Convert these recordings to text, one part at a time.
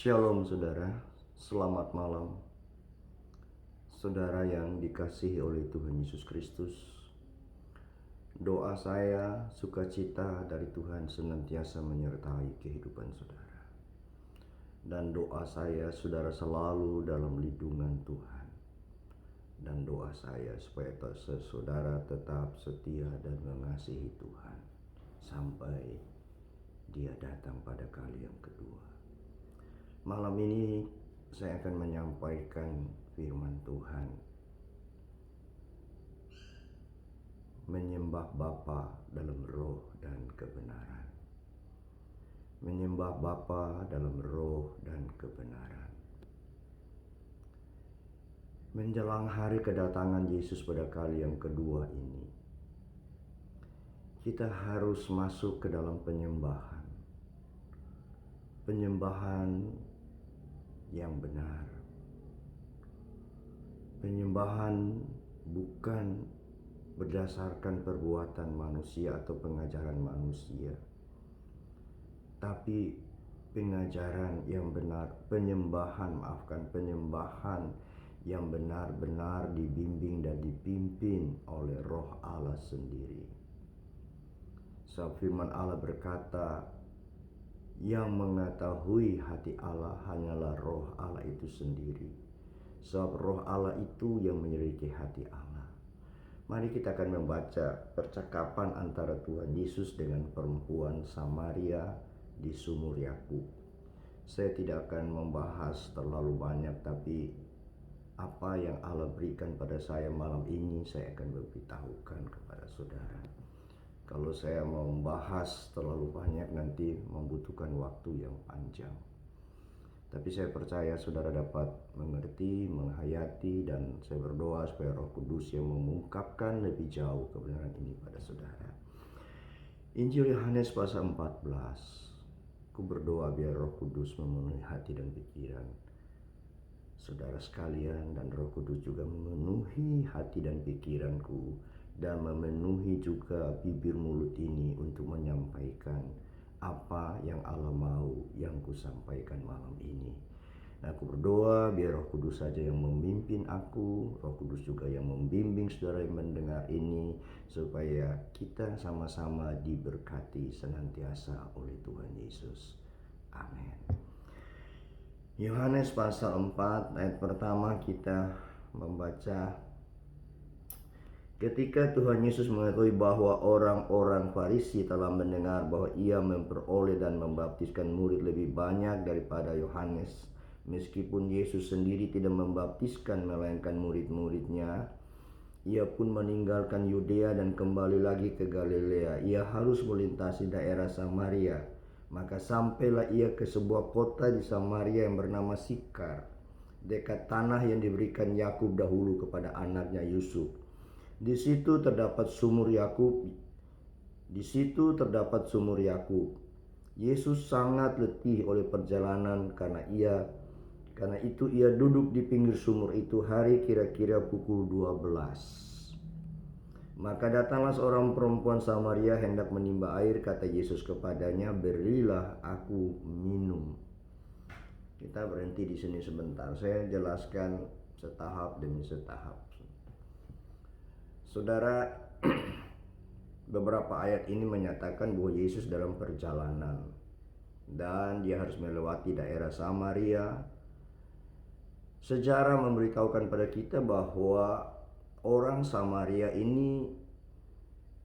Shalom saudara, selamat malam. Saudara yang dikasihi oleh Tuhan Yesus Kristus, doa saya, sukacita dari Tuhan senantiasa menyertai kehidupan saudara. Dan doa saya, saudara selalu dalam lindungan Tuhan. Dan doa saya supaya saudara tetap setia dan mengasihi Tuhan sampai Dia datang pada kali yang kedua. Malam ini saya akan menyampaikan firman Tuhan. Menyembah Bapa dalam roh dan kebenaran. Menyembah Bapa dalam roh dan kebenaran. Menjelang hari kedatangan Yesus pada kali yang kedua ini, kita harus masuk ke dalam penyembahan. Penyembahan yang benar. Penyembahan bukan berdasarkan perbuatan manusia atau pengajaran manusia, tapi pengajaran yang benar, penyembahan yang benar-benar dibimbing dan dipimpin oleh Roh Allah sendiri. Sebab firman Allah berkata, yang mengetahui hati Allah hanyalah Roh Allah itu sendiri. Sebab Roh Allah itu yang menyelidiki hati Allah. Mari kita akan membaca percakapan antara Tuhan Yesus dengan perempuan Samaria di sumur Yakub. Saya tidak akan membahas terlalu banyak, tapi apa yang Allah berikan pada saya malam ini saya akan beritahukan kepada saudara. Kalau saya mau membahas terlalu banyak nanti membutuhkan waktu yang panjang. Tapi saya percaya saudara dapat mengerti, menghayati, dan saya berdoa supaya Roh Kudus yang mengungkapkan lebih jauh kebenaran ini pada saudara. Injil Yohanes pasal 14. Aku berdoa biar Roh Kudus memenuhi hati dan pikiran saudara sekalian, dan Roh Kudus juga memenuhi hati dan pikiranku dan memenuhi juga bibir mulut ini untuk menyampaikan apa yang Allah mau yang kusampaikan malam ini. Nah, aku berdoa biar Roh Kudus saja yang memimpin aku, Roh Kudus juga yang membimbing saudara yang mendengar ini, supaya kita sama-sama diberkati senantiasa oleh Tuhan Yesus. Amin. Yohanes pasal 4 ayat pertama kita membaca, ketika Tuhan Yesus mengetahui bahwa orang-orang Farisi telah mendengar bahwa ia memperoleh dan membaptiskan murid lebih banyak daripada Yohanes, meskipun Yesus sendiri tidak membaptiskan melainkan murid-muridnya, ia pun meninggalkan Yudea dan kembali lagi ke Galilea. Ia harus melintasi daerah Samaria. Maka sampailah ia ke sebuah kota di Samaria yang bernama Sikar, dekat tanah yang diberikan Yakub dahulu kepada anaknya Yusuf. Di situ terdapat sumur Yakub. Yesus sangat letih oleh perjalanan, karena itu ia duduk di pinggir sumur itu hari kira-kira pukul 12. Maka datanglah seorang perempuan Samaria hendak menimba air. Kata Yesus kepadanya, berilah aku minum. Kita berhenti di sini sebentar. Saya jelaskan setahap demi setahap. Saudara, beberapa ayat ini menyatakan bahwa Yesus dalam perjalanan dan dia harus melewati daerah Samaria. Sejarah memberitahukan pada kita bahwa orang Samaria ini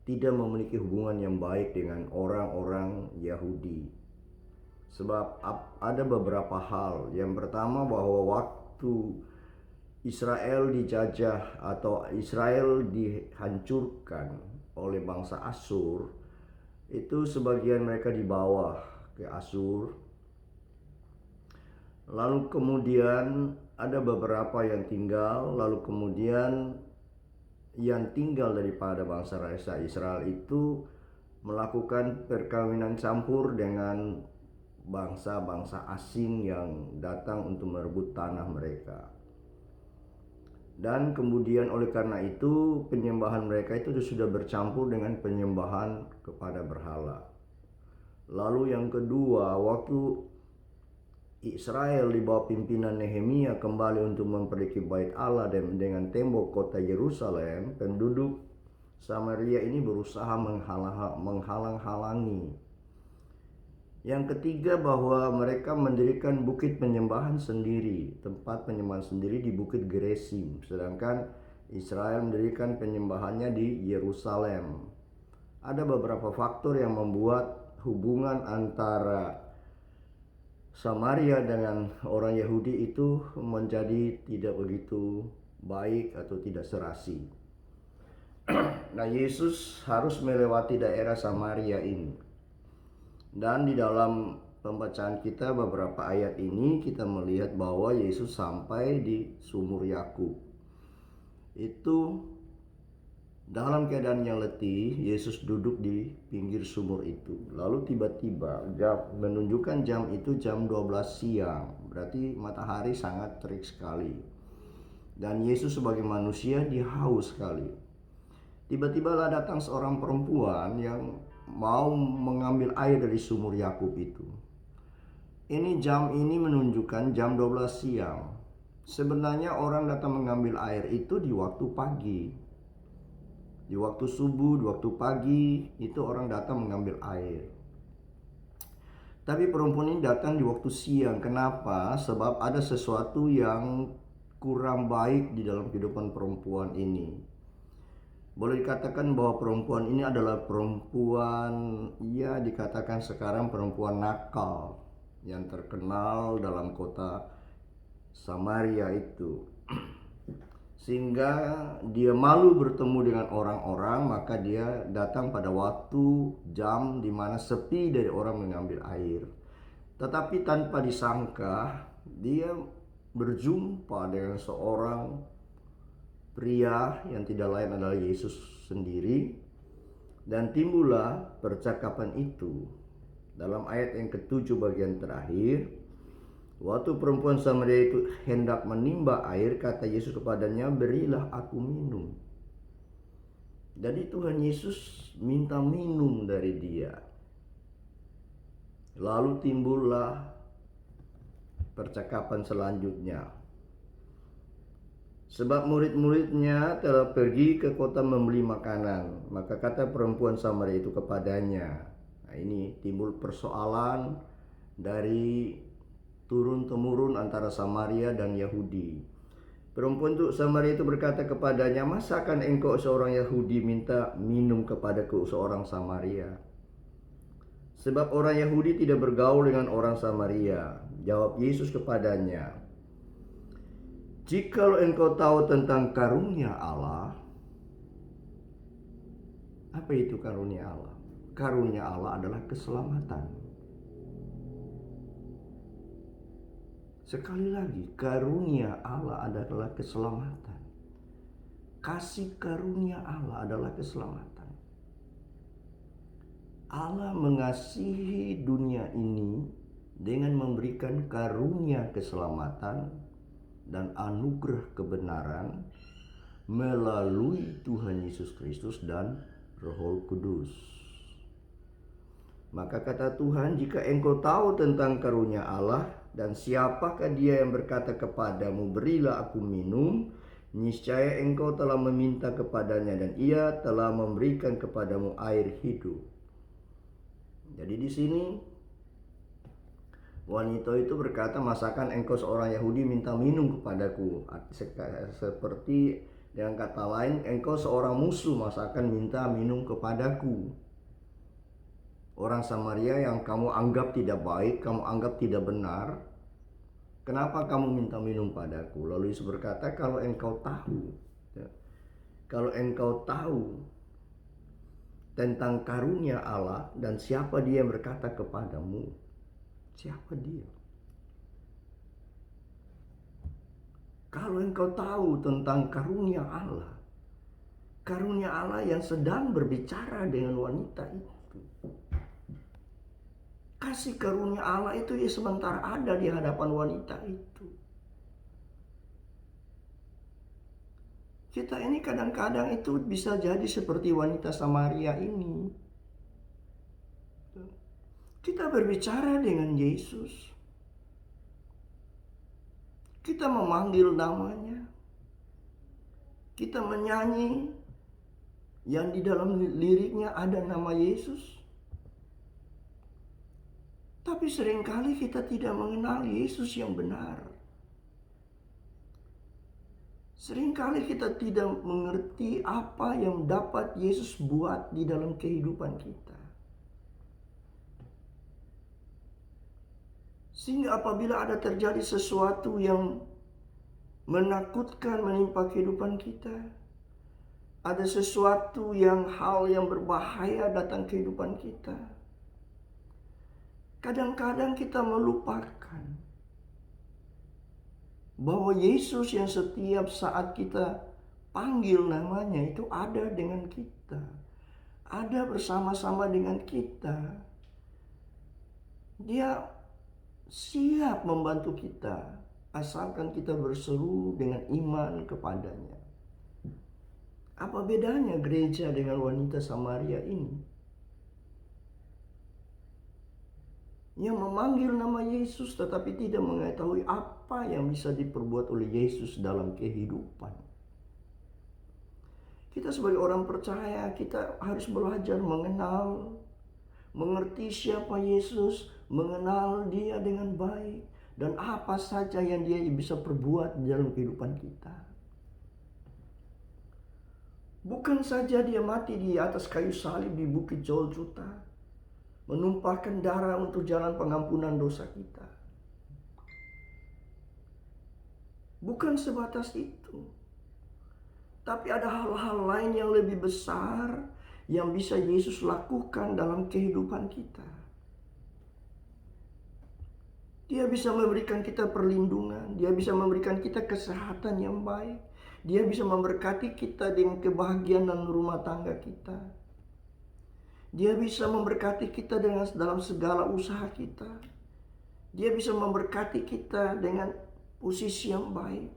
tidak memiliki hubungan yang baik dengan orang-orang Yahudi. Sebab ada beberapa hal. Yang pertama, bahwa waktu Israel dijajah atau Israel dihancurkan oleh bangsa Asyur, itu sebagian mereka dibawa ke Asyur. Lalu kemudian ada beberapa yang tinggal, lalu kemudian yang tinggal daripada bangsa Israel itu melakukan perkawinan campur dengan bangsa-bangsa asing yang datang untuk merebut tanah mereka. Dan kemudian oleh karena itu penyembahan mereka itu sudah bercampur dengan penyembahan kepada berhala. Lalu yang kedua, waktu Israel di bawah pimpinan Nehemia kembali untuk memperbaiki bait Allah dan dengan tembok kota Yerusalem, penduduk Samaria ini berusaha menghalang-halangi. Yang ketiga, bahwa mereka mendirikan bukit penyembahan sendiri, tempat penyembahan sendiri di Bukit Gerizim, sedangkan Israel mendirikan penyembahannya di Yerusalem. Ada beberapa faktor yang membuat hubungan antara Samaria dengan orang Yahudi itu menjadi tidak begitu baik atau tidak serasi. Nah, Yesus harus melewati daerah Samaria ini. Dan di dalam pembacaan kita beberapa ayat ini kita melihat bahwa Yesus sampai di sumur Yakub. Itu dalam keadaan yang letih, Yesus duduk di pinggir sumur itu. Lalu tiba-tiba menunjukkan jam itu jam 12 siang. Berarti matahari sangat terik sekali. Dan Yesus sebagai manusia dia haus sekali. Tiba-tiba lah datang seorang perempuan yang mau mengambil air dari sumur Yakub itu. Jam ini menunjukkan jam 12 siang. Sebenarnya orang datang mengambil air itu di waktu pagi. Di waktu subuh, di waktu pagi, itu orang datang mengambil air. Tapi perempuan ini datang di waktu siang. Kenapa? Sebab ada sesuatu yang kurang baik di dalam kehidupan perempuan ini. Boleh dikatakan bahwa perempuan ini adalah perempuan, ya dikatakan sekarang perempuan nakal, yang terkenal dalam kota Samaria itu. Sehingga dia malu bertemu dengan orang-orang, maka dia datang pada waktu jam di mana sepi dari orang mengambil air. Tetapi tanpa disangka dia berjumpa dengan seorang pria yang tidak lain adalah Yesus sendiri, dan timbullah percakapan itu. Dalam ayat yang ke-7 bagian terakhir, waktu perempuan Samaria itu hendak menimba air, kata Yesus kepadanya, berilah aku minum. Jadi Tuhan Yesus minta minum dari dia. Lalu timbullah percakapan selanjutnya. Sebab murid-muridnya telah pergi ke kota membeli makanan. Maka kata perempuan Samaria itu kepadanya. Nah, ini timbul persoalan dari turun-temurun antara Samaria dan Yahudi. Perempuan itu Samaria itu berkata kepadanya, masakan engkau seorang Yahudi minta minum kepadaku seorang Samaria? Sebab orang Yahudi tidak bergaul dengan orang Samaria. Jawab Yesus kepadanya, jikalau engkau tahu tentang karunia Allah. Apa itu karunia Allah? Karunia Allah adalah keselamatan. Sekali lagi, karunia Allah adalah keselamatan. Kasih karunia Allah adalah keselamatan. Allah mengasihi dunia ini dengan memberikan karunia keselamatan dan anugerah kebenaran melalui Tuhan Yesus Kristus dan Roh Kudus. Maka kata Tuhan, jika engkau tahu tentang karunia Allah dan siapakah dia yang berkata kepadamu, berilah aku minum, niscaya engkau telah meminta kepadanya dan ia telah memberikan kepadamu air hidup. Jadi di sini wanita itu berkata, masakan engkau seorang Yahudi minta minum kepadaku? Seperti dengan kata lain, engkau seorang musuh, masakan minta minum kepadaku? Orang Samaria yang kamu anggap tidak baik, kamu anggap tidak benar, kenapa kamu minta minum padaku? Lalu Yesus berkata, kalau engkau tahu tentang karunia Allah dan siapa dia yang berkata kepadamu, siapa dia? Kalau engkau tahu tentang karunia Allah yang sedang berbicara dengan wanita itu. Kasih karunia Allah itu ya sementara ada di hadapan wanita itu. Kita ini kadang-kadang itu bisa jadi seperti wanita Samaria ini. Kita berbicara dengan Yesus. Kita memanggil namanya. Kita menyanyi yang di dalam liriknya ada nama Yesus. Tapi seringkali kita tidak mengenal Yesus yang benar. Seringkali kita tidak mengerti apa yang dapat Yesus buat di dalam kehidupan kita. Sehingga apabila ada terjadi sesuatu yang menakutkan menimpa kehidupan kita, ada sesuatu hal yang berbahaya datang kehidupan kita, kadang-kadang kita melupakan bahwa Yesus yang setiap saat kita panggil namanya itu ada dengan kita, ada bersama-sama dengan kita. Dia siap membantu kita asalkan kita berseru dengan iman kepadanya. Apa bedanya gereja dengan wanita Samaria ini? Yang memanggil nama Yesus tetapi tidak mengetahui apa yang bisa diperbuat oleh Yesus dalam kehidupan. Kita sebagai orang percaya, kita harus belajar mengenal, mengerti siapa Yesus, mengenal dia dengan baik, dan apa saja yang dia bisa perbuat dalam kehidupan kita. Bukan saja dia mati di atas kayu salib di bukit Golgota, menumpahkan darah untuk jalan pengampunan dosa kita. Bukan sebatas itu. Tapi ada hal-hal lain yang lebih besar yang bisa Yesus lakukan dalam kehidupan kita. Dia bisa memberikan kita perlindungan, dia bisa memberikan kita kesehatan yang baik, dia bisa memberkati kita dengan kebahagiaan dalam rumah tangga kita. Dia bisa memberkati kita dalam segala usaha kita. Dia bisa memberkati kita dengan posisi yang baik.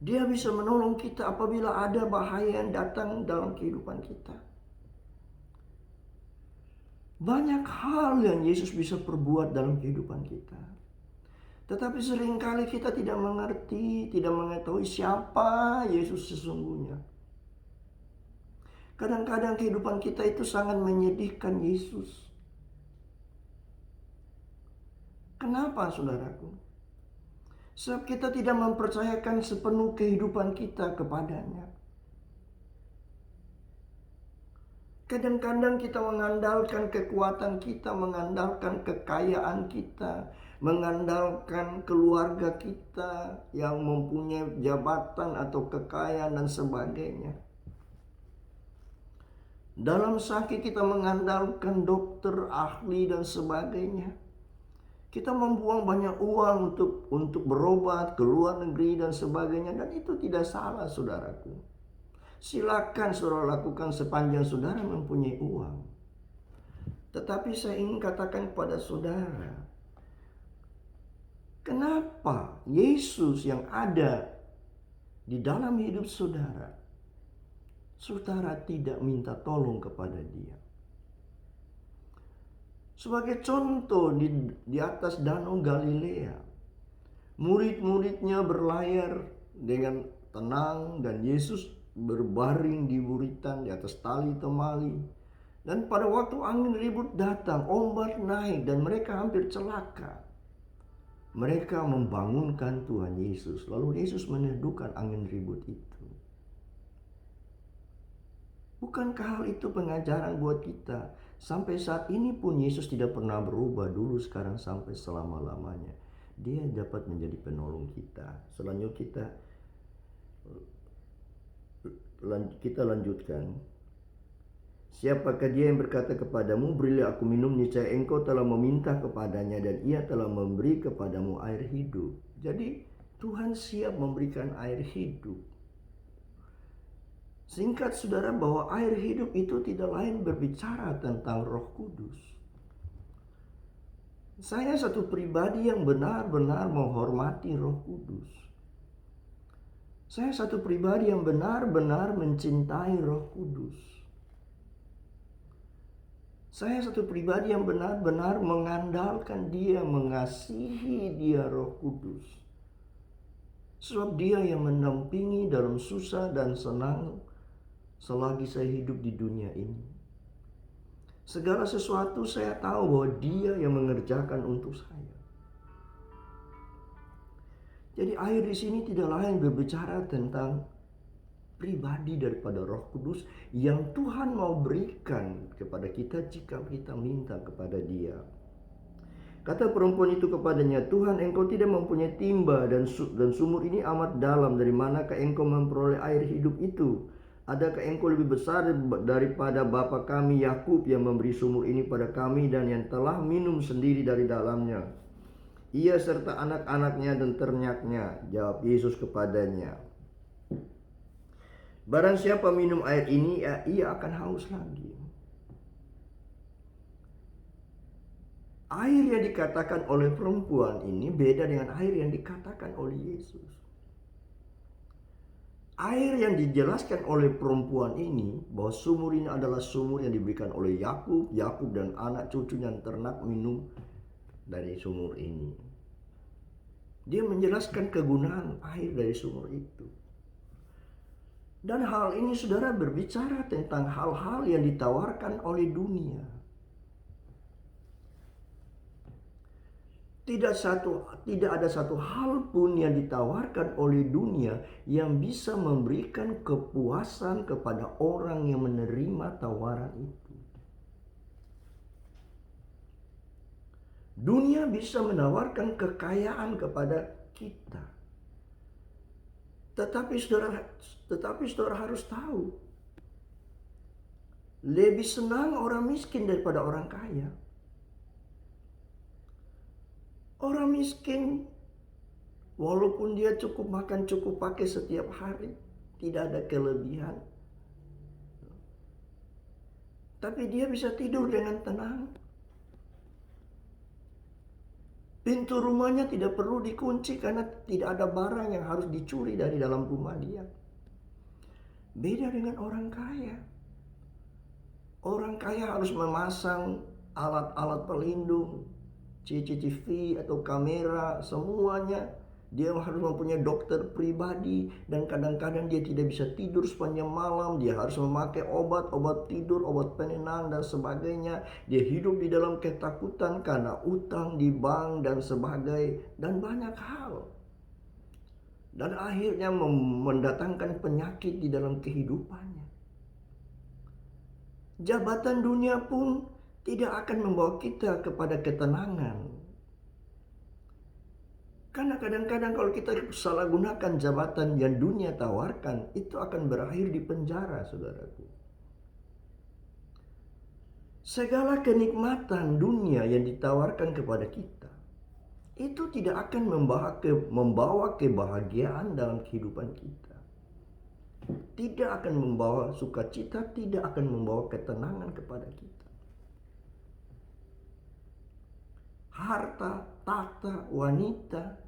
Dia bisa menolong kita apabila ada bahaya yang datang dalam kehidupan kita. Banyak hal yang Yesus bisa perbuat dalam kehidupan kita. Tetapi seringkali kita tidak mengerti, tidak mengetahui siapa Yesus sesungguhnya. Kadang-kadang kehidupan kita itu sangat menyedihkan Yesus. Kenapa, saudaraku? Sebab kita tidak mempercayakan sepenuh kehidupan kita kepadanya. Kadang-kadang kita mengandalkan kekuatan kita, mengandalkan kekayaan kita, mengandalkan keluarga kita yang mempunyai jabatan atau kekayaan dan sebagainya. Dalam sakit kita mengandalkan dokter, ahli dan sebagainya. Kita membuang banyak uang untuk berobat ke luar negeri dan sebagainya, dan itu tidak salah, saudaraku. Silakan saudara lakukan sepanjang saudara mempunyai uang. Tetapi saya ingin katakan kepada saudara, kenapa Yesus yang ada di dalam hidup saudara, saudara tidak minta tolong kepada dia? Sebagai contoh di atas danau Galilea, murid-muridnya berlayar dengan tenang dan Yesus berbaring di buritan di atas tali temali. Dan pada waktu angin ribut datang, ombak naik dan mereka hampir celaka. Mereka membangunkan Tuhan Yesus, lalu Yesus meneduhkan angin ribut itu. Bukankah hal itu pengajaran buat kita? Sampai saat ini pun Yesus tidak pernah berubah, dulu, sekarang, sampai selama-lamanya. Dia dapat menjadi penolong kita. Selanjutnya kita lanjutkan. Siapakah dia yang berkata kepadamu, berilah aku minum, niscaya engkau telah meminta kepadanya dan ia telah memberi kepadamu air hidup. Jadi Tuhan siap memberikan air hidup. Singkat saudara, bahwa air hidup itu tidak lain berbicara tentang Roh Kudus. Saya satu pribadi yang benar-benar menghormati Roh Kudus. Saya satu pribadi yang benar-benar mencintai Roh Kudus. Saya satu pribadi yang benar-benar mengandalkan Dia, mengasihi Dia, Roh Kudus. Sebab Dia yang mendampingi dalam susah dan senang selagi saya hidup di dunia ini. Segala sesuatu saya tahu bahwa Dia yang mengerjakan untuk saya. Jadi air di sini tidak lain berbicara tentang pribadi daripada Roh Kudus yang Tuhan mau berikan kepada kita jika kita minta kepada Dia. Kata perempuan itu kepadanya, "Tuhan, engkau tidak mempunyai timba dan sumur ini amat dalam. Dari manakah engkau memperoleh air hidup itu? Adakah engkau lebih besar daripada bapa kami Yakub yang memberi sumur ini pada kami dan yang telah minum sendiri dari dalamnya? Ia serta anak-anaknya dan ternaknya." Jawab Yesus kepadanya, "Barang siapa minum air ini, ia akan haus lagi. Air yang dikatakan oleh perempuan ini beda dengan air yang dikatakan oleh Yesus. Air yang dijelaskan oleh perempuan ini, bahwa sumur ini adalah sumur yang diberikan oleh Yakub dan anak cucunya yang ternak minum dari sumur ini. Dia menjelaskan kegunaan air dari sumur itu. Dan hal ini, saudara, berbicara tentang hal-hal yang ditawarkan oleh dunia. Tidak ada satu hal pun yang ditawarkan oleh dunia yang bisa memberikan kepuasan kepada orang yang menerima tawaran itu. Dunia bisa menawarkan kekayaan kepada kita. Tetapi saudara harus tahu, lebih senang orang miskin daripada orang kaya. Orang miskin, walaupun dia cukup makan, cukup pakai setiap hari, tidak ada kelebihan, tapi dia bisa tidur dengan tenang. Pintu rumahnya tidak perlu dikunci karena tidak ada barang yang harus dicuri dari dalam rumah dia. Beda dengan orang kaya. Orang kaya harus memasang alat-alat pelindung, CCTV atau kamera, semuanya. Dia harus mempunyai dokter pribadi, dan kadang-kadang dia tidak bisa tidur sepanjang malam. Dia harus memakai obat tidur, obat penenang dan sebagainya. Dia hidup di dalam ketakutan karena utang di bank dan sebagainya, dan banyak hal. Dan akhirnya mendatangkan penyakit di dalam kehidupannya. Jabatan dunia pun tidak akan membawa kita kepada ketenangan. Karena kadang-kadang kalau kita salah gunakan jabatan yang dunia tawarkan, itu akan berakhir di penjara, saudaraku. Segala kenikmatan dunia yang ditawarkan kepada kita, itu tidak akan membawa kebahagiaan dalam kehidupan kita. Tidak akan membawa sukacita, tidak akan membawa ketenangan kepada kita. Harta, tahta, wanita,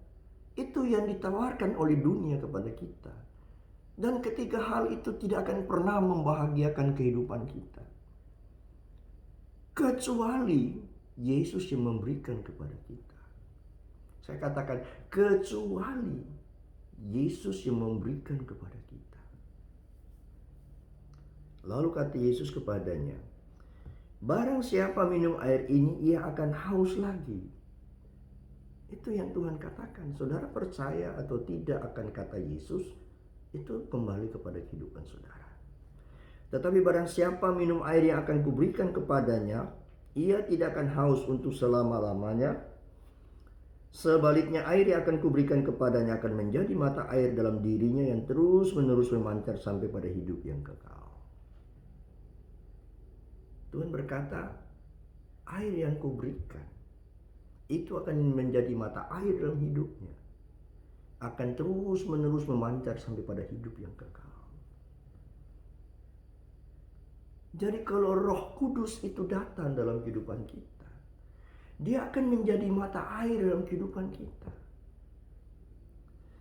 itu yang ditawarkan oleh dunia kepada kita. Dan ketiga hal itu tidak akan pernah membahagiakan kehidupan kita, kecuali Yesus yang memberikan kepada kita. Saya katakan, kecuali Yesus yang memberikan kepada kita. Lalu kata Yesus kepadanya, "Barang siapa minum air ini, ia akan haus lagi." Itu yang Tuhan katakan. Saudara percaya atau tidak akan kata Yesus, itu kembali kepada kehidupan saudara. Tetapi barang siapa minum air yang akan kuberikan kepadanya, ia tidak akan haus untuk selama-lamanya. Sebaliknya, air yang akan kuberikan kepadanya akan menjadi mata air dalam dirinya yang terus-menerus memancar sampai pada hidup yang kekal. Tuhan berkata, air yang kuberikan itu akan menjadi mata air dalam hidupnya, akan terus-menerus memancar sampai pada hidup yang kekal. Jadi kalau Roh Kudus itu datang dalam kehidupan kita, dia akan menjadi mata air dalam kehidupan kita.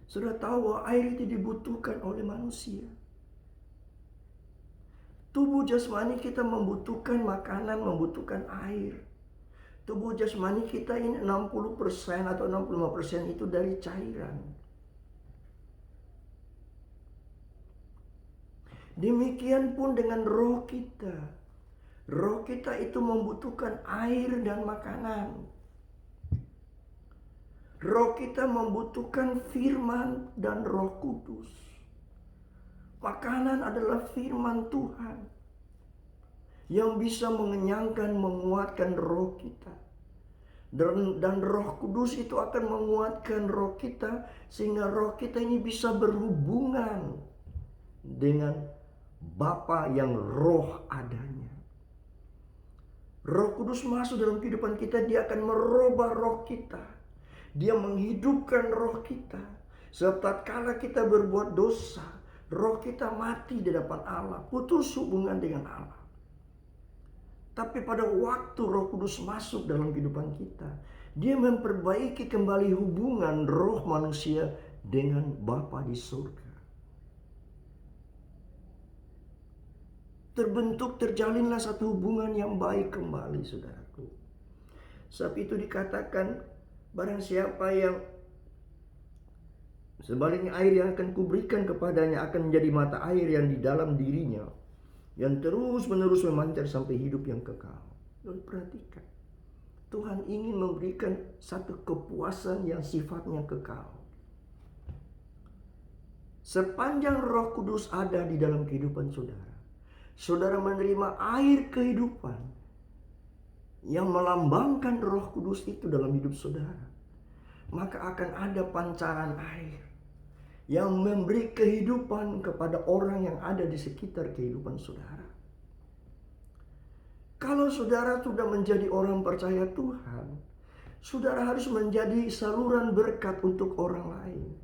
Sudah tahu bahwa air itu dibutuhkan oleh manusia. Tubuh jasmani kita membutuhkan makanan, membutuhkan air. Tubuh jasmani kita ini 60% atau 65% itu dari cairan. Demikian pun dengan roh kita. Roh kita itu membutuhkan air dan makanan. Roh kita membutuhkan firman dan Roh Kudus. Makanan adalah firman Tuhan yang bisa mengenyangkan, menguatkan roh kita. Dan Roh Kudus itu akan menguatkan roh kita sehingga roh kita ini bisa berhubungan dengan Bapa yang roh adanya. Roh Kudus masuk dalam kehidupan kita, dia akan merubah roh kita. Dia menghidupkan roh kita. Sebab tatkala kita berbuat dosa, roh kita mati di depan Allah, putus hubungan dengan Allah. Tapi pada waktu Roh Kudus masuk dalam kehidupan kita, dia memperbaiki kembali hubungan roh manusia dengan Bapa di surga. Terjalinlah satu hubungan yang baik kembali, saudaraku. Sebab itu dikatakan, barang siapa yang sebaliknya air yang akan kuberikan kepadanya akan menjadi mata air yang di dalam dirinya, yang terus menerus memancar sampai hidup yang kekal. Lalu perhatikan, Tuhan ingin memberikan satu kepuasan yang sifatnya kekal. Sepanjang Roh Kudus ada di dalam kehidupan saudara, saudara menerima air kehidupan yang melambangkan Roh Kudus itu dalam hidup saudara, maka akan ada pancaran air yang memberi kehidupan kepada orang yang ada di sekitar kehidupan saudara. Kalau saudara sudah menjadi orang percaya Tuhan, saudara harus menjadi saluran berkat untuk orang lain.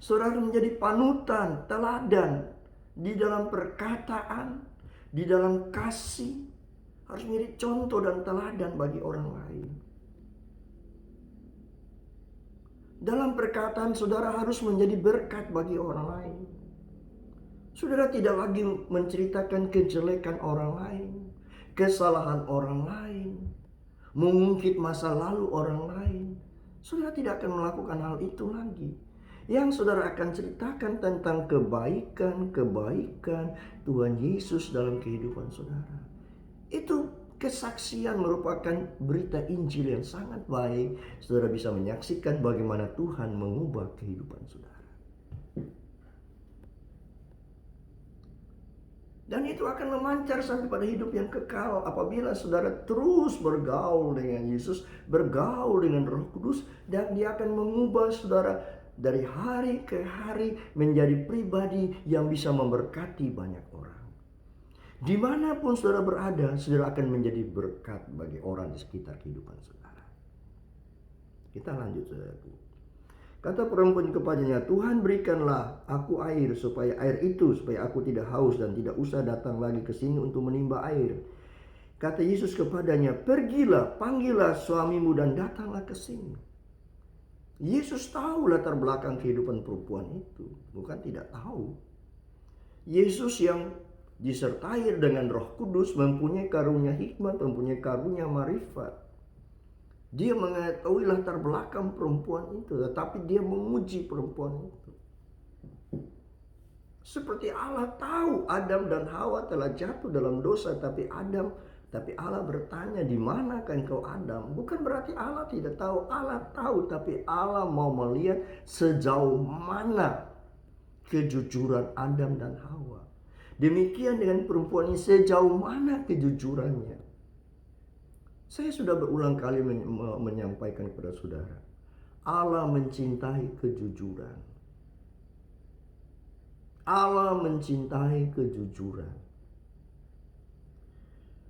Saudara menjadi panutan, teladan di dalam perkataan, di dalam kasih, harus menjadi contoh dan teladan bagi orang lain. Dalam perkataan saudara harus menjadi berkat bagi orang lain. Saudara tidak lagi menceritakan kejelekan orang lain, kesalahan orang lain, mengungkit masa lalu orang lain. Saudara tidak akan melakukan hal itu lagi. Yang saudara akan ceritakan tentang kebaikan Tuhan Yesus dalam kehidupan saudara. Itu kesaksian merupakan berita Injil yang sangat baik. Saudara bisa menyaksikan bagaimana Tuhan mengubah kehidupan saudara. Dan itu akan memancar sampai pada hidup yang kekal apabila saudara terus bergaul dengan Yesus, bergaul dengan Roh Kudus, dan dia akan mengubah saudara dari hari ke hari menjadi pribadi yang bisa memberkati banyak orang. Dimanapun saudara berada, saudara akan menjadi berkat bagi orang di sekitar kehidupan saudara. Kita lanjut, saudaraku. Kata perempuan kepadanya, Tuhan berikanlah aku air supaya aku tidak haus dan tidak usah datang lagi ke sini untuk menimba air. Kata Yesus kepadanya, pergilah, panggillah suamimu dan datanglah ke sini. Yesus tahu latar belakang kehidupan perempuan itu, bukan tidak tahu. Yesus yang disertai dengan Roh Kudus mempunyai karunia hikmat, mempunyai karunia marifat. Dia mengetahui latar belakang perempuan itu, tetapi dia menguji perempuan itu. Seperti Allah tahu Adam dan Hawa telah jatuh dalam dosa, tapi Allah bertanya, di manakah engkau Adam? Bukan berarti Allah tidak tahu, Allah tahu, tapi Allah mau melihat sejauh mana kejujuran Adam dan Hawa. Demikian dengan perempuan ini, sejauh mana kejujurannya. Saya sudah berulang kali menyampaikan kepada saudara, Allah mencintai kejujuran. Allah mencintai kejujuran.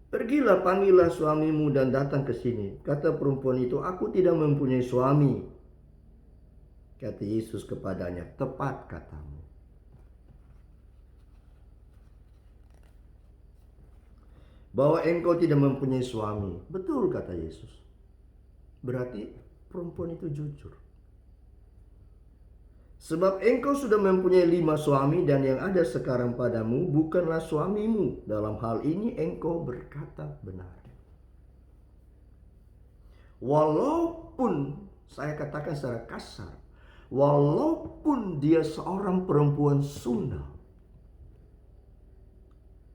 Pergilah, panggillah suamimu dan datang ke sini. Kata perempuan itu, aku tidak mempunyai suami. Kata Yesus kepadanya, tepat katamu. Bahwa engkau tidak mempunyai suami. Betul kata Yesus. Berarti perempuan itu jujur. Sebab engkau sudah mempunyai 5 suami dan yang ada sekarang padamu bukanlah suamimu. Dalam hal ini engkau berkata benar. Walaupun, saya katakan secara kasar, walaupun dia seorang perempuan Sunda.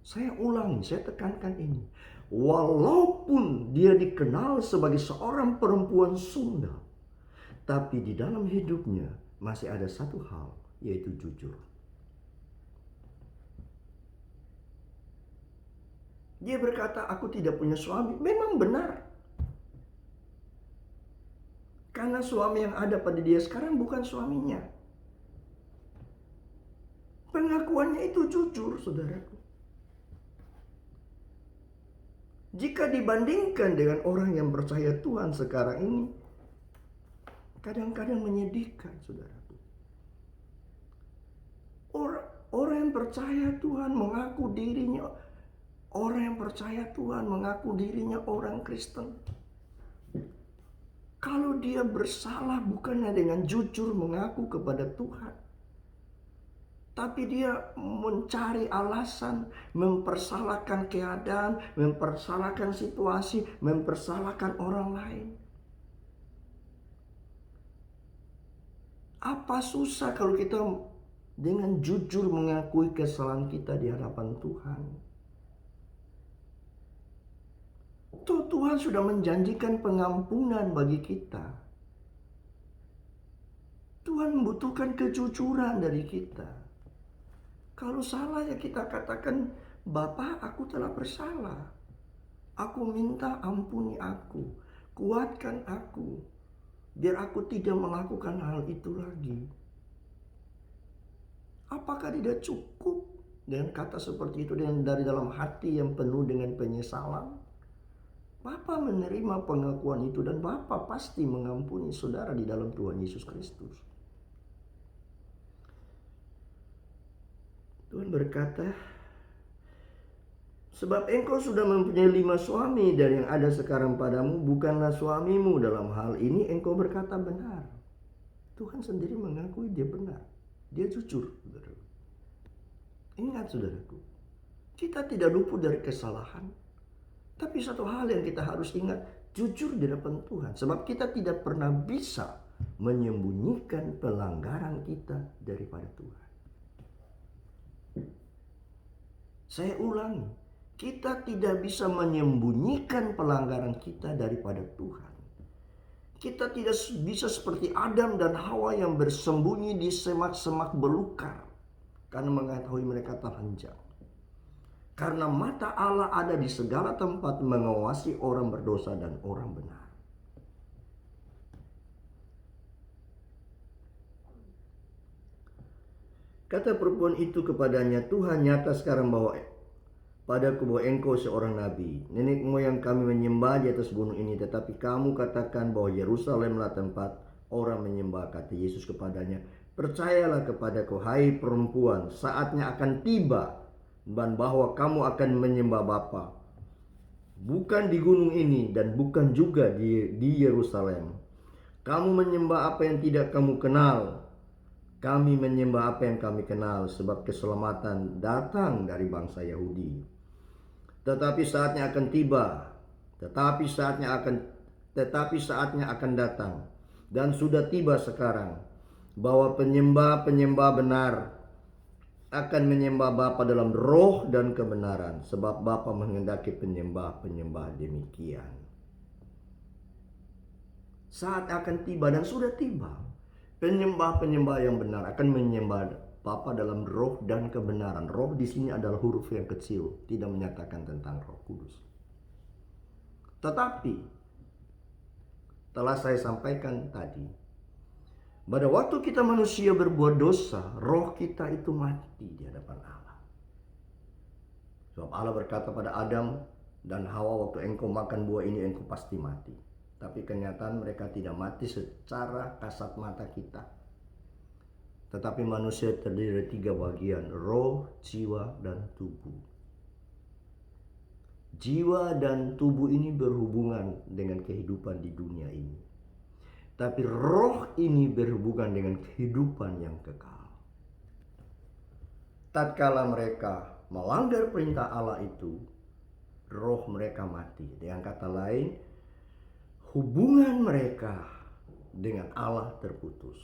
Saya ulangi, saya tekankan ini. Walaupun dia dikenal sebagai seorang perempuan Sunda, tapi di dalam hidupnya masih ada satu hal, yaitu jujur. Dia berkata, aku tidak punya suami. Memang benar. Karena suami yang ada pada dia sekarang bukan suaminya. Pengakuannya itu jujur, saudaraku. Jika dibandingkan dengan orang yang percaya Tuhan sekarang ini, kadang-kadang menyedihkan, saudaraku. Orang yang percaya Tuhan mengaku dirinya, orang yang percaya Tuhan mengaku dirinya orang Kristen. Kalau dia bersalah bukannya dengan jujur mengaku kepada Tuhan, tapi dia mencari alasan, mempersalahkan keadaan, mempersalahkan situasi, mempersalahkan orang lain. Apa susah kalau kita dengan jujur mengakui kesalahan kita di hadapan Tuhan? Tuhan sudah menjanjikan pengampunan bagi kita. Tuhan membutuhkan kejujuran dari kita. Kalau salah ya kita katakan, Bapa, aku telah bersalah. Aku minta ampuni aku. Kuatkan aku. Biar aku tidak melakukan hal itu lagi. Apakah tidak cukup dengan kata seperti itu dari dalam hati yang penuh dengan penyesalan? Bapa menerima pengakuan itu dan Bapa pasti mengampuni saudara di dalam Tuhan Yesus Kristus. Tuhan berkata, sebab engkau sudah mempunyai 5 suami dan yang ada sekarang padamu bukanlah suamimu. Dalam hal ini engkau berkata benar. Tuhan sendiri mengakui dia benar. Dia jujur. Ingat saudaraku, kita tidak luput dari kesalahan. Tapi satu hal yang kita harus ingat, jujur di depan Tuhan. Sebab kita tidak pernah bisa menyembunyikan pelanggaran kita daripada Tuhan. Saya ulangi, kita tidak bisa menyembunyikan pelanggaran kita daripada Tuhan. Kita tidak bisa seperti Adam dan Hawa yang bersembunyi di semak-semak belukar karena mengetahui mereka telanjang. Karena mata Allah ada di segala tempat mengawasi orang berdosa dan orang benar. Kata perempuan itu kepadanya, Tuhan nyata sekarang bahwa padaku bahwa engkau seorang nabi. Nenek moyang kami menyembah di atas gunung ini, tetapi kamu katakan bahwa Yerusalemlah tempat orang menyembah. Kata Yesus kepadanya, percayalah kepadaku, hai perempuan, saatnya akan tiba dan bahwa kamu akan menyembah Bapa, bukan di gunung ini dan bukan juga di Yerusalem. Kamu menyembah apa yang tidak kamu kenal, kami menyembah apa yang kami kenal, sebab keselamatan datang dari bangsa Yahudi. Tetapi saatnya akan datang dan sudah tiba sekarang bahwa penyembah-penyembah benar akan menyembah Bapa dalam roh dan kebenaran, sebab Bapa menghendaki penyembah-penyembah demikian. Saat akan tiba dan sudah tiba, penyembah-penyembah yang benar akan menyembah Bapa dalam roh dan kebenaran. Roh di sini adalah huruf yang kecil, tidak menyatakan tentang Roh Kudus. Tetapi telah saya sampaikan tadi, pada waktu kita manusia berbuat dosa, roh kita itu mati di hadapan Allah. Sebab Allah berkata pada Adam dan Hawa, waktu engkau makan buah ini engkau pasti mati. Tapi kenyataan mereka tidak mati secara kasat mata kita. Tetapi manusia terdiri dari 3 bagian, roh, jiwa, dan tubuh. Jiwa dan tubuh ini berhubungan dengan kehidupan di dunia ini. Tapi roh ini berhubungan dengan kehidupan yang kekal. Tatkala mereka melanggar perintah Allah itu, roh mereka mati. Dengan kata lain, hubungan mereka dengan Allah terputus.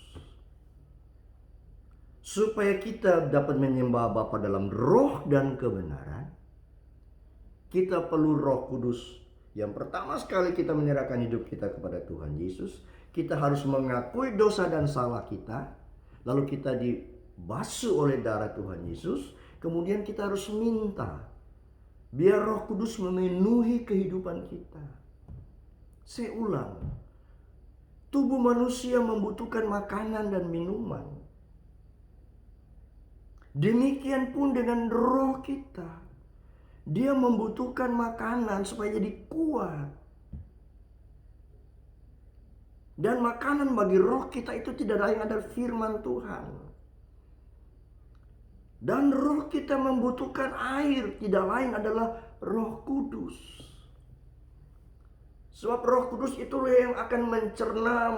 Supaya kita dapat menyembah Bapa dalam roh dan kebenaran, kita perlu Roh Kudus. Yang pertama sekali kita menyerahkan hidup kita kepada Tuhan Yesus, kita harus mengakui dosa dan salah kita, lalu kita dibasuh oleh darah Tuhan Yesus. Kemudian kita harus minta biar Roh Kudus memenuhi kehidupan kita. Saya ulang, tubuh manusia membutuhkan makanan dan minuman. Demikian pun dengan roh kita. Dia membutuhkan makanan supaya jadi kuat. Dan makanan bagi roh kita itu tidak lain adalah firman Tuhan. Dan roh kita membutuhkan air, tidak lain adalah Roh Kudus. Sebab Roh Kudus itulah yang akan mencerna,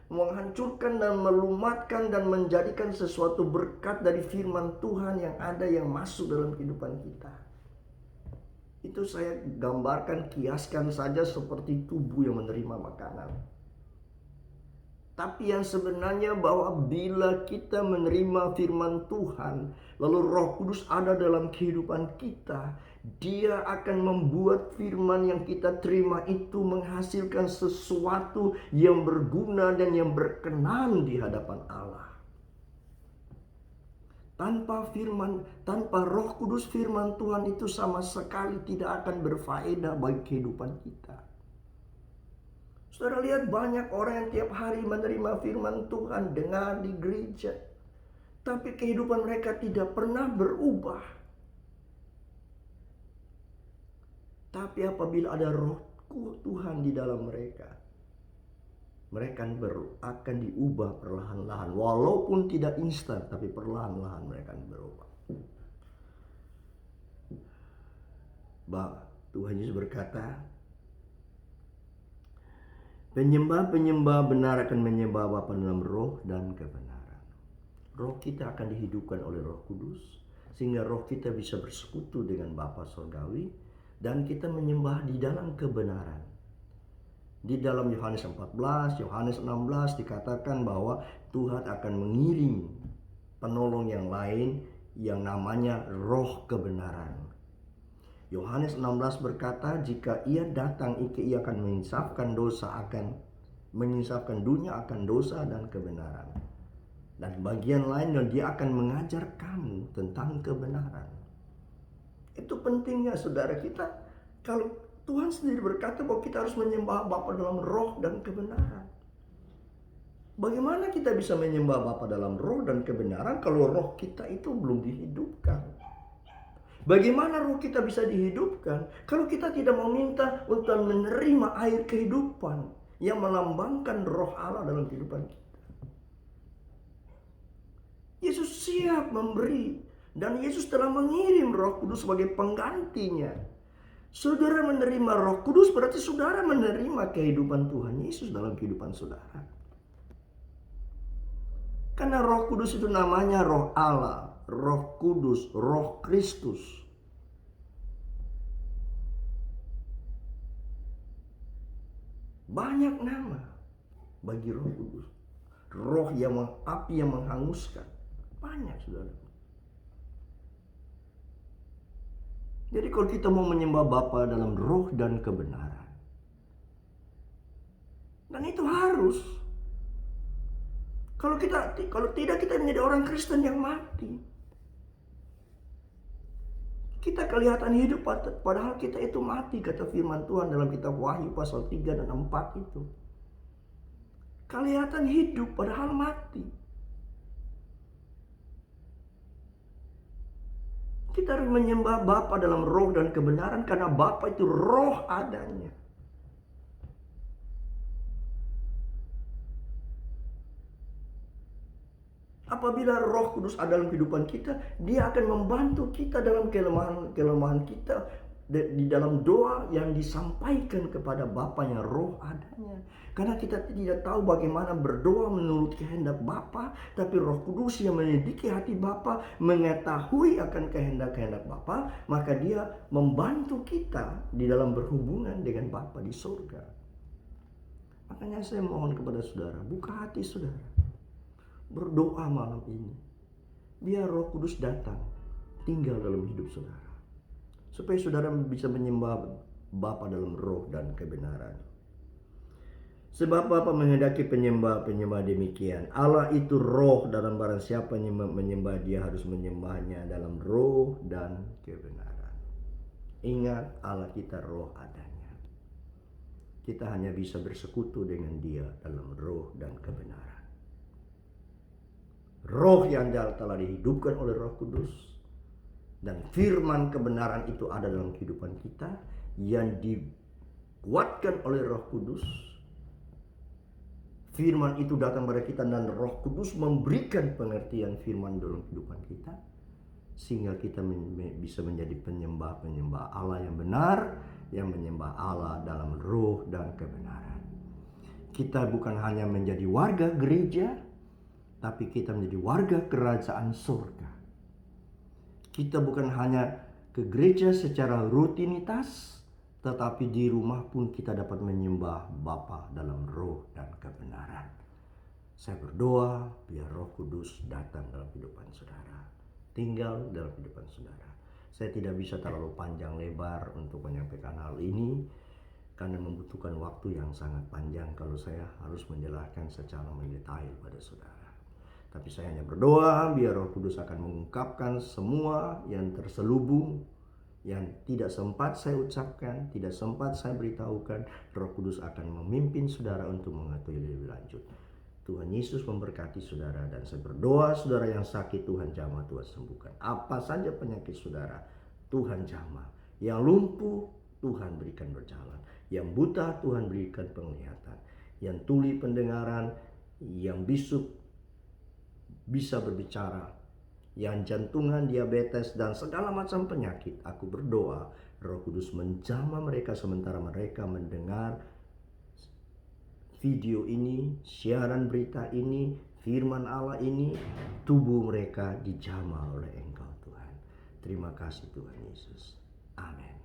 menghancurkan dan melumatkan dan menjadikan sesuatu berkat dari firman Tuhan yang ada, yang masuk dalam kehidupan kita. Itu saya gambarkan, kiaskan saja seperti tubuh yang menerima makanan. Tapi yang sebenarnya bahwa bila kita menerima firman Tuhan, lalu Roh Kudus ada dalam kehidupan kita, Dia akan membuat firman yang kita terima itu menghasilkan sesuatu yang berguna dan yang berkenan di hadapan Allah. Tanpa Roh Kudus, firman Tuhan itu sama sekali tidak akan berfaedah bagi kehidupan kita. Saudara lihat banyak orang yang tiap hari menerima firman Tuhan, dengar di gereja, tapi kehidupan mereka tidak pernah berubah. Tapi apabila ada Roh Tuhan di dalam mereka, mereka akan diubah perlahan-lahan. Walaupun tidak instan, tapi perlahan-lahan mereka akan berubah. Tuhan Yesus berkata, penyembah-penyembah benar akan menyembah Bapa dalam roh dan kebenaran. Roh kita akan dihidupkan oleh Roh Kudus, sehingga roh kita bisa bersekutu dengan Bapa Surgawi, dan kita menyembah di dalam kebenaran. Di dalam Yohanes 14, Yohanes 16 dikatakan bahwa Tuhan akan mengirim penolong yang lain yang namanya Roh Kebenaran. Yohanes 16 berkata, jika Ia datang, Ia akan menyinsafkan dunia akan dosa dan kebenaran. Dan bagian lain, dan Dia akan mengajar kamu tentang kebenaran. Itu pentingnya saudara kita. Kalau Tuhan sendiri berkata bahwa kita harus menyembah Bapa dalam roh dan kebenaran. Bagaimana kita bisa menyembah Bapa dalam roh dan kebenaran kalau roh kita itu belum dihidupkan? Bagaimana roh kita bisa dihidupkan kalau kita tidak meminta untuk menerima air kehidupan yang melambangkan roh Allah dalam kehidupan kita? Yesus siap memberi, dan Yesus telah mengirim Roh Kudus sebagai penggantinya. Saudara menerima Roh Kudus berarti saudara menerima kehidupan Tuhan Yesus dalam kehidupan saudara. Karena Roh Kudus itu namanya Roh Allah, Roh Kudus, Roh Kristus. Banyak nama bagi Roh Kudus. Roh yang api yang menghanguskan. Banyak saudara. Jadi kalau kita mau menyembah Bapa dalam roh dan kebenaran, dan itu harus. Kalau tidak kita menjadi orang Kristen yang mati. Kita kelihatan hidup padahal kita itu mati, kata firman Tuhan dalam kitab Wahyu pasal 3 dan 4 itu. Kelihatan hidup padahal mati. Kita harus menyembah Bapa dalam roh dan kebenaran karena Bapa itu roh adanya. Apabila Roh Kudus ada dalam kehidupan kita, Dia akan membantu kita dalam kelemahan kita, di dalam doa yang disampaikan kepada Bapa yang roh adanya. Karena kita tidak tahu bagaimana berdoa menurut kehendak Bapa, tapi Roh Kudus yang menyelidiki hati Bapa, mengetahui akan kehendak-kehendak Bapa, maka Dia membantu kita di dalam berhubungan dengan Bapa di surga. Makanya saya mohon kepada saudara, buka hati saudara, berdoa malam ini, biar Roh Kudus datang tinggal dalam hidup saudara, supaya saudara bisa menyembah Bapa dalam roh dan kebenaran. Sebab Bapa menghendaki penyembah-penyembah demikian. Allah itu roh, dan barang siapa menyembah Dia harus menyembahnya dalam roh dan kebenaran. Ingat, Allah kita roh adanya. Kita hanya bisa bersekutu dengan Dia dalam roh dan kebenaran. Roh yang telah dihidupkan oleh Roh Kudus, dan firman kebenaran itu ada dalam kehidupan kita, yang dikuatkan oleh Roh Kudus. Firman itu datang pada kita dan Roh Kudus memberikan pengertian firman dalam kehidupan kita, sehingga kita bisa menjadi penyembah-penyembah Allah yang benar, yang menyembah Allah dalam roh dan kebenaran. Kita bukan hanya menjadi warga gereja, tapi kita menjadi warga kerajaan surga. Kita bukan hanya ke gereja secara rutinitas, tetapi di rumah pun kita dapat menyembah Bapa dalam roh dan kebenaran. Saya berdoa biar Roh Kudus datang dalam kehidupan saudara, tinggal dalam kehidupan saudara. Saya tidak bisa terlalu panjang lebar untuk menyampaikan hal ini, karena membutuhkan waktu yang sangat panjang kalau saya harus menjelaskan secara mendetail pada saudara. Tapi saya hanya berdoa biar Roh Kudus akan mengungkapkan semua yang terselubung, yang tidak sempat saya ucapkan, tidak sempat saya beritahukan. Roh Kudus akan memimpin saudara untuk mengetahui lebih lanjut. Tuhan Yesus memberkati saudara, dan saya berdoa saudara yang sakit Tuhan jamah, Tuhan sembuhkan. Apa saja penyakit saudara, Tuhan jamah. Yang lumpuh Tuhan berikan berjalan, yang buta Tuhan berikan penglihatan, yang tuli pendengaran, yang bisu bisa berbicara, yang jantungan, diabetes, dan segala macam penyakit. Aku berdoa Roh Kudus menjamah mereka sementara mereka mendengar video ini, siaran berita ini, firman Allah ini. Tubuh mereka dijamah oleh Engkau Tuhan. Terima kasih Tuhan Yesus. Amin.